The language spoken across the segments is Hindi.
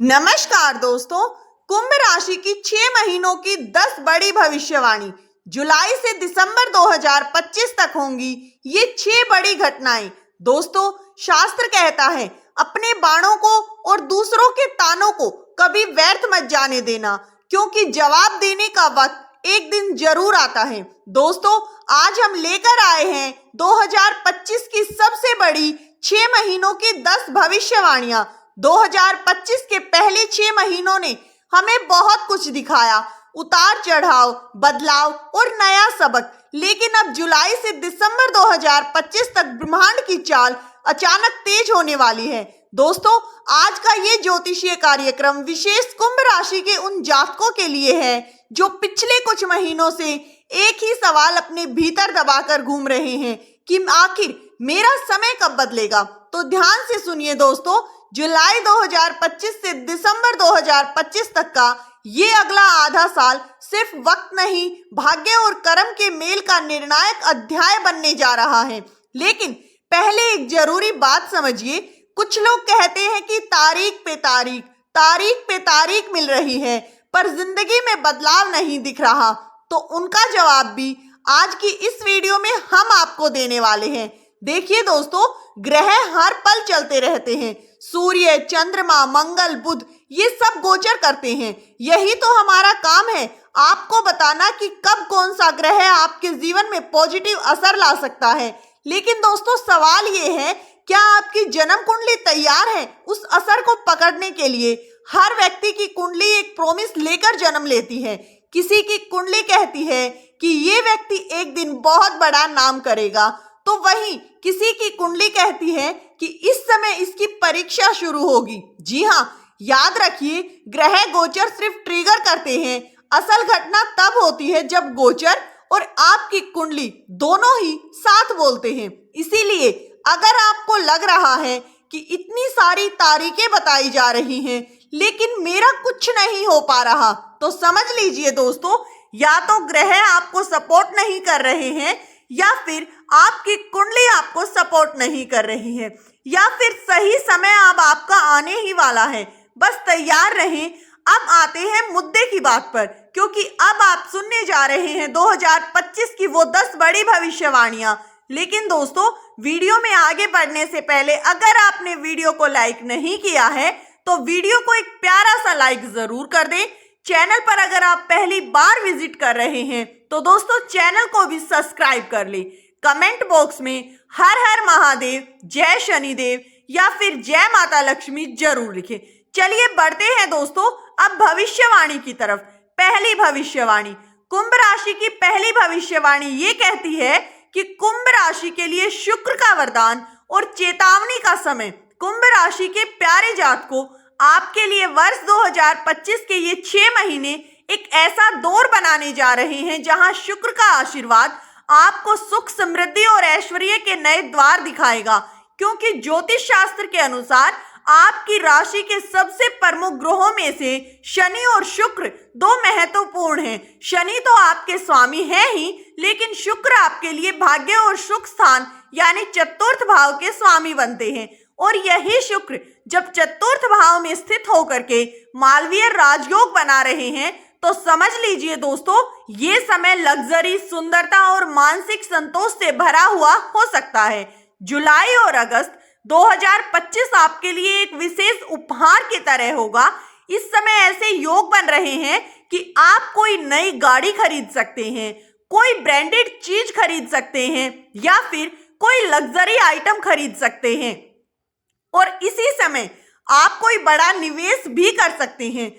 नमस्कार दोस्तों। कुंभ राशि की 6 महीनों की 10 बड़ी भविष्यवाणी जुलाई से दिसंबर 2025 तक होंगी। ये 6 बड़ी घटनाएं दोस्तों, शास्त्र कहता है अपने बाणों को और दूसरों के तानों को कभी व्यर्थ मत जाने देना, क्योंकि जवाब देने का वक्त एक दिन जरूर आता है। दोस्तों, आज हम लेकर आए हैं 2025 की सबसे बड़ी 6 महीनों की 10 भविष्यवाणियां। 2025 के पहले 6 महीनों ने हमें बहुत कुछ दिखाया, उतार चढ़ाव, बदलाव और नया सबक। लेकिन अब जुलाई से दिसंबर 2025 तक ब्रह्मांड की चाल अचानक तेज होने वाली है। दोस्तों, आज का ये ज्योतिषीय कार्यक्रम विशेष कुंभ राशि के उन जातकों के लिए है जो पिछले कुछ महीनों से एक ही सवाल अपने भीतर दबाकर घूम रहे हैं कि आखिर मेरा समय कब बदलेगा। तो ध्यान से सुनिए दोस्तों, जुलाई 2025 से दिसंबर 2025 तक का ये अगला आधा साल सिर्फ वक्त नहीं, भाग्य और कर्म के मेल का निर्णायक अध्याय बनने जा रहा है। लेकिन पहले एक जरूरी बात समझिए। कुछ लोग कहते हैं कि तारीख पे तारीख मिल रही है, पर जिंदगी में बदलाव नहीं दिख रहा। तो उनका जवाब भी आज की इस वीडियो में हम आपको देने वाले हैं। देखिए दोस्तों, ग्रह हर पल चलते रहते हैं। सूर्य, चंद्रमा, मंगल, बुध ये सब गोचर करते हैं। यही तो हमारा काम है, आपको बताना कि कब कौन सा ग्रह आपके जीवन में पॉजिटिव असर ला सकता है। लेकिन दोस्तों, सवाल ये है, क्या आपकी जन्म कुंडली तैयार है उस असर को पकड़ने के लिए? हर व्यक्ति की कुंडली एक प्रॉमिस लेकर जन्म लेती है। किसी की कुंडली कहती है कि ये व्यक्ति एक दिन बहुत बड़ा नाम करेगा, तो वहीं किसी की कुंडली कहती है कि इस समय इसकी परीक्षा शुरू होगी। जी हाँ, याद रखिए, ग्रह गोचर सिर्फ ट्रिगर करते हैं। असल घटना तब होती है जब गोचर और आपकी कुंडली दोनों ही साथ बोलते हैं। इसीलिए अगर आपको लग रहा है कि इतनी सारी तारीखें बताई जा रही हैं लेकिन मेरा कुछ नहीं हो पा रहा, तो समझ लीजिए दोस्तों, या तो ग्रह आपको सपोर्ट नहीं कर रहे हैं, या फिर आपकी कुंडली आपको सपोर्ट नहीं कर रही है, या फिर सही समय अब आपका आने ही वाला है। बस तैयार रहें। अब आते हैं मुद्दे की बात पर, क्योंकि अब आप सुनने जा रहे हैं 2025 की वो 10 बड़ी भविष्यवाणियां। लेकिन दोस्तों, वीडियो में आगे बढ़ने से पहले अगर आपने वीडियो को लाइक नहीं किया है तो वीडियो को एक प्यारा सा लाइक जरूर कर दें। चैनल पर अगर आप पहली बार विजिट कर रहे हैं तो दोस्तों चैनल को भी सब्सक्राइब कर ले। कमेंट बॉक्स में हर हर महादेव, जय शनिदेव या फिर जय माता लक्ष्मी जरूर लिखें। चलिए बढ़ते हैं दोस्तों अब भविष्यवाणी की तरफ। पहली भविष्यवाणी, कुंभ राशि की पहली भविष्यवाणी ये कहती है कि कुंभ राशि के लिए शुक्र का वरदान और चेतावनी का समय। कुंभ राशि के प्यारे जातकों, आपके लिए वर्ष 2025 के ये 6 महीने एक ऐसा दौर बनाने जा रहे हैं जहां शुक्र का आशीर्वाद आपको सुख, समृद्धि और ऐश्वर्य के नए द्वार दिखाएगा। क्योंकि ज्योतिष शास्त्र के अनुसार आपकी राशि के सबसे प्रमुख ग्रहों में से शनि और शुक्र दो महत्वपूर्ण हैं। शनि तो आपके स्वामी है ही, लेकिन शुक्र आपके लिए भाग्य और सुख स्थान यानी चतुर्थ भाव के स्वामी बनते हैं। और यही शुक्र जब चतुर्थ भाव में स्थित होकर के मालवीय राजयोग बना रहे हैं, तो समझ लीजिए दोस्तों, ये समय लग्जरी, सुंदरता और मानसिक संतोष से भरा हुआ हो सकता है। जुलाई और अगस्त 2025 आपके लिए एक विशेष उपहार की तरह होगा। इस समय ऐसे योग बन रहे हैं कि आप कोई नई गाड़ी खरीद सकते हैं, कोई ब्रांडेड चीज खरीद सकते हैं, या फिर कोई लग्जरी आइटम खरीद सकते हैं। और इसी समय आप कोई बड़ा निवेश भी कर सकते हैं,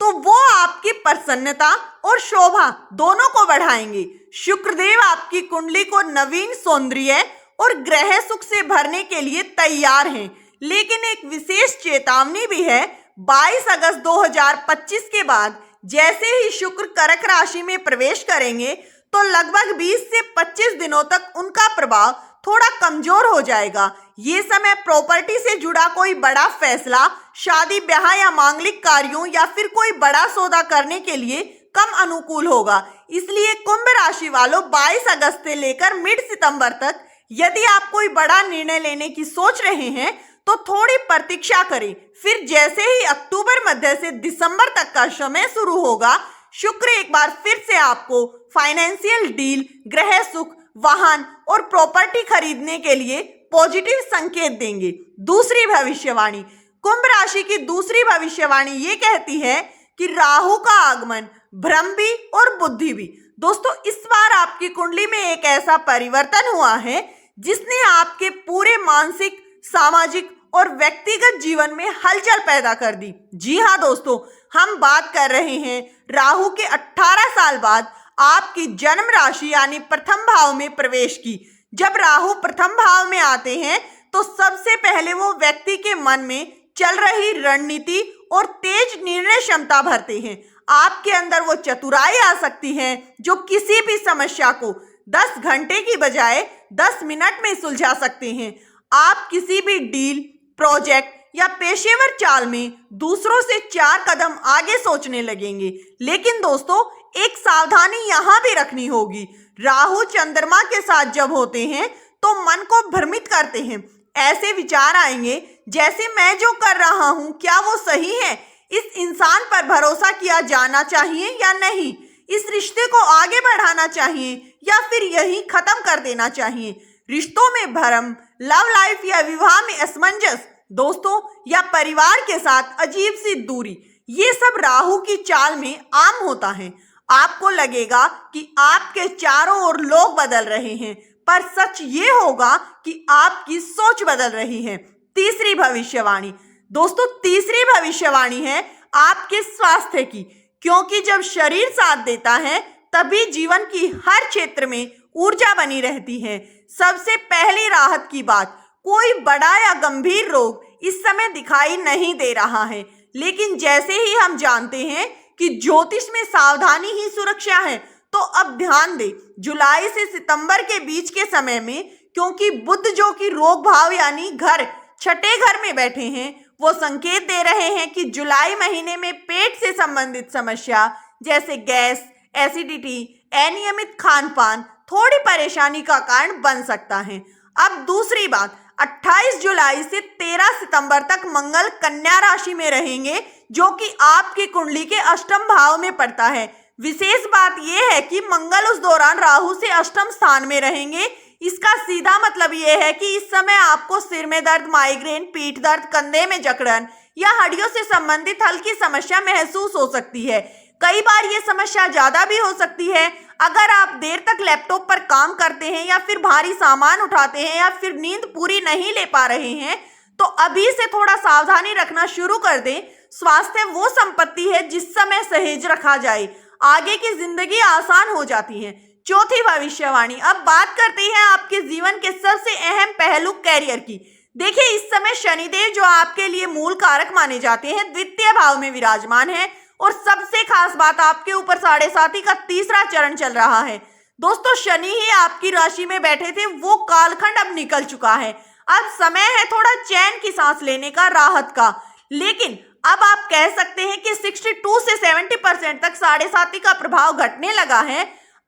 तो वो आपकी प्रसन्नता और शोभा दोनों को बढ़ाएंगे। शुक्रदेव आपकी कुंडली को नवीन सौंदर्य और ग्रह सुख से भरने के लिए तैयार हैं। लेकिन एक विशेष चेतावनी भी है। 22 अगस्त 2025 के बाद जैसे ही शुक्र कर्क राशि में प्रवेश करेंगे, तो लगभग 20 से 25 दिनों तक उनका प्रभाव थोड़ा कमजोर हो जाएगा। ये समय प्रॉपर्टी से जुड़ा कोई बड़ा फैसला, शादी ब्याह या मांगलिक कार्यों या फिर कोई बड़ा सौदा करने के लिए कम अनुकूल होगा। इसलिए कुंभ राशि वालों, 22 अगस्त से लेकर मिड सितंबर तक यदि आप कोई बड़ा निर्णय लेने की सोच रहे हैं तो थोड़ी प्रतीक्षा करें। फिर जैसे ही अक्टूबर मध्य से दिसंबर तक का समय शुरू होगा, शुक्र एक बार फिर से आपको फाइनेंशियल डील, ग्रह सुख, वाहन और प्रॉपर्टी खरीदने के लिए पॉजिटिव संकेत देंगे। दूसरी भविष्यवाणी, कुंभ राशि की दूसरी भविष्यवाणी ये कहती है कि राहु का आगमन भ्रम भी और बुद्धि भी। दोस्तों, इस बार आपकी कुंडली में एक ऐसा परिवर्तन हुआ है जिसने आपके पूरे मानसिक, सामाजिक और व्यक्तिगत जीवन में हलचल पैदा कर दी। जी हाँ दोस्तों, हम बात कर रहे हैं राहु के 18 साल बाद आपकी जन्म राशि यानी प्रथम भाव में प्रवेश की। जब राहु प्रथम भाव में आते हैं तो सबसे पहले वो व्यक्ति के मन में चल रही रणनीति और तेज निर्णय क्षमता भरते हैं। आपके अंदर वो चतुराई आ सकती है जो किसी भी समस्या को 10 घंटे की बजाय 10 मिनट में सुलझा सकते हैं। आप किसी भी डील, प्रोजेक्ट या पेशेवर चाल में दूसरों से 4 कदम आगे सोचने लगेंगे। लेकिन दोस्तों, एक सावधानी यहाँ भी रखनी होगी। राहु चंद्रमा के साथ जब होते हैं तो मन को भ्रमित करते हैं। ऐसे विचार आएंगे जैसे मैं जो कर रहा हूँ क्या वो सही है, इस इंसान पर भरोसा किया जाना चाहिए या नहीं, इस रिश्ते को आगे बढ़ाना चाहिए या फिर यही खत्म कर देना चाहिए। रिश्तों में भ्रम, लव लाइफ या विवाह में असमंजस, दोस्तों या परिवार के साथ अजीब सी दूरी, ये सब राहु की चाल में आम होता है। आपको लगेगा कि आपके चारों ओर लोग बदल रहे हैं, पर सच ये होगा कि आपकी सोच बदल रही है। तीसरी भविष्यवाणी, दोस्तों तीसरी भविष्यवाणी है आपके स्वास्थ्य की, क्योंकि जब शरीर साथ देता है तभी जीवन की हर क्षेत्र में ऊर्जा बनी रहती है। सबसे पहली राहत की बात, कोई बड़ा या गंभीर रोग इस समय दिखाई नहीं दे रहा है। लेकिन जैसे ही हम जानते हैं कि ज्योतिष में सावधानी ही सुरक्षा है, तो अब ध्यान दें जुलाई से सितंबर के बीच के समय में, क्योंकि बुध जो कि रोग भाव यानी घर, छठे घर में बैठे हैं, वो संकेत दे रहे हैं कि जुलाई महीने में पेट से संबंधित समस्या जैसे गैस, एसिडिटी, अनियमित खान पान थोड़ी परेशानी का कारण बन सकता है। अब दूसरी बात, 28 जुलाई से 13 सितंबर तक मंगल कन्या राशि में रहेंगे, जो कि आपकी कुंडली के अष्टम भाव में पड़ता है। विशेष बात यह है कि मंगल उस दौरान राहु से अष्टम स्थान में रहेंगे। इसका सीधा मतलब यह है कि इस समय आपको सिर में दर्द, माइग्रेन, पीठ दर्द, कंधे में जकड़न या हड्डियों से संबंधित हल्की समस्या महसूस हो सकती है। कई बार ये समस्या ज्यादा भी हो सकती है। अगर आप देर तक लैपटॉप पर काम करते हैं या फिर भारी सामान उठाते हैं या फिर नींद पूरी नहीं ले पा रहे हैं, तो अभी से थोड़ा सावधानी रखना शुरू कर दें। स्वास्थ्य वो संपत्ति है जिस समय सहेज रखा जाए, आगे की जिंदगी आसान हो जाती है। चौथी भविष्यवाणी, अब बात करते हैं आपके जीवन के सबसे अहम पहलू कैरियर की। देखिए, इस समय शनिदेव जो आपके लिए मूल कारक माने जाते हैं, द्वितीय भाव में विराजमान है और सबसे खास बात, आपके ऊपर 7.5 का तीसरा चरण चल रहा है। दोस्तों, शनि ही आपकी राशि में बैठे थे, वो कालखंड अब निकल चुका है। अब समय है थोड़ा चैन की सांस लेने का, राहत का। लेकिन अब आप कह सकते हैं कि 62 से 70% तक 7.5 का प्रभाव घटने लगा है।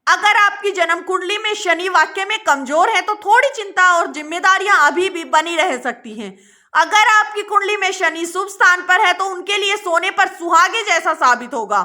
अगर आपकी जन्म कुंडली में शनि वाक्य में कमजोर है तो थोड़ी चिंता और जिम्मेदारियां अभी भी बनी रह सकती हैं। अगर आपकी कुंडली में शनि शुभ स्थान पर है तो उनके लिए सोने पर सुहागे जैसा साबित होगा।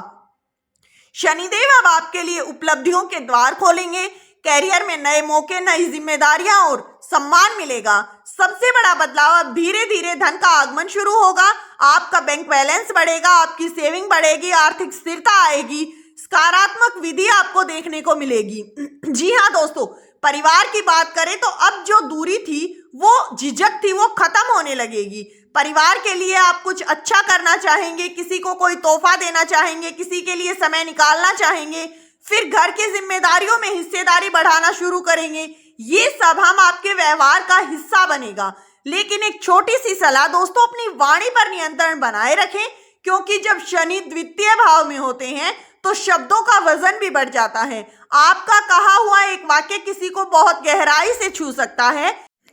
शनिदेव अब आपके लिए उपलब्धियों के द्वार खोलेंगे। कैरियर में नए मौके, नई जिम्मेदारियां और सम्मान मिलेगा। सबसे बड़ा बदलाव, अब धीरे धीरे धन का आगमन शुरू होगा। आपका बैंक बैलेंस बढ़ेगा, आपकी सेविंग बढ़ेगी, आर्थिक स्थिरता आएगी, सकारात्मक विधि आपको देखने को मिलेगी। जी हाँ दोस्तों, परिवार की बात करें तो अब जो दूरी थी, वो झिझक थी, वो खत्म होने लगेगी। परिवार के लिए आप कुछ अच्छा करना चाहेंगे, किसी को कोई तोहफा देना चाहेंगे, किसी के लिए समय निकालना चाहेंगे, फिर घर की जिम्मेदारियों में हिस्सेदारी बढ़ाना शुरू करेंगे। ये सब हम आपके व्यवहार का हिस्सा बनेगा। लेकिन एक छोटी सी सलाह दोस्तों, अपनी वाणी पर नियंत्रण बनाए रखें, क्योंकि जब शनि द्वितीय भाव में होते हैं तो शब्दों का वजन भी बढ़ जाता है। आपका कहा हुआ एक वाक्य किसी को बहुत गहराई से छू सकता है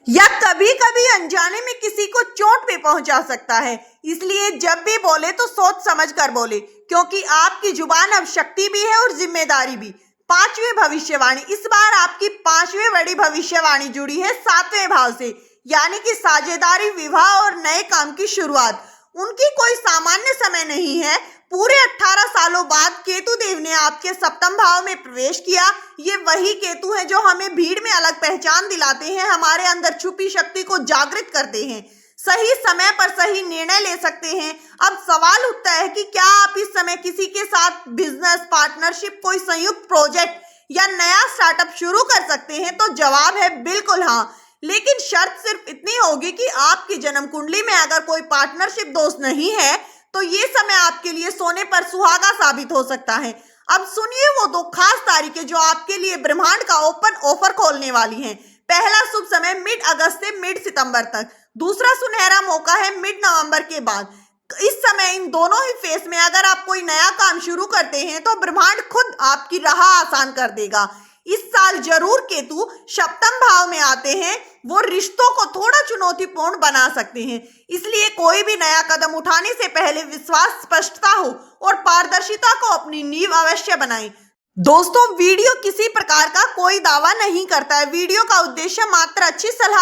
या कभी कभी अनजाने में किसी को चोट भी पहुंचा सकता है। इसलिए जब भी बोले तो सोच समझ कर बोले, क्योंकि आपकी जुबान अब शक्ति भी है और जिम्मेदारी भी। पांचवी भविष्यवाणी, इस बार आपकी 5वीं बड़ी भविष्यवाणी जुड़ी है 7वें भाव से। यानी कि साझेदारी, विवाह और नए काम की शुरुआत। उनकी कोई सामान्य समय नहीं है। पूरे 18 सालों बाद केतु देव ने आपके सप्तम भाव में प्रवेश किया। ये वही केतु है जो हमें भीड़ में अलग पहचान दिलाते हैं, हमारे अंदर छुपी शक्ति को जागृत करते हैं, सही समय पर सही निर्णय ले सकते हैं। अब सवाल उठता है कि क्या आप इस समय किसी के साथ बिजनेस पार्टनरशिप, कोई संयुक्त प्रोजेक्ट या नया स्टार्टअप शुरू कर सकते हैं? तो जवाब है बिल्कुल हाँ, लेकिन शर्त सिर्फ इतनी होगी कि आपकी जन्म कुंडली में अगर कोई पार्टनरशिप दोष नहीं है तो ये समय आपके लिए सोने पर सुहागा साबित हो सकता है। अब सुनिए वो दो खास तारीखें जो आपके लिए ब्रह्मांड का ओपन ऑफर खोलने वाली हैं। पहला शुभ समय मिड अगस्त से मिड सितंबर तक। दूसरा सुनहरा मौका है मिड नवंबर के बाद। इस समय इन दोनों ही फेस में अगर आप कोई नया काम शुरू करते हैं तो ब्रह्मांड खुद आपकी राह आसान कर देगा। इस साल जरूर केतु सप्तम भाव में आते हैं, वो रिश्तों को थोड़ा चुनौतीपूर्ण बना सकते हैं। इसलिए कोई भी नया कदम उठाने से पहले विश्वास, स्पष्टता हो और पारदर्शिता को अपनी नींव अवश्य बनाएं। दोस्तों, वीडियो किसी प्रकार का कोई दावा नहीं करता है। वीडियो का उद्देश्य मात्र अच्छी सलाह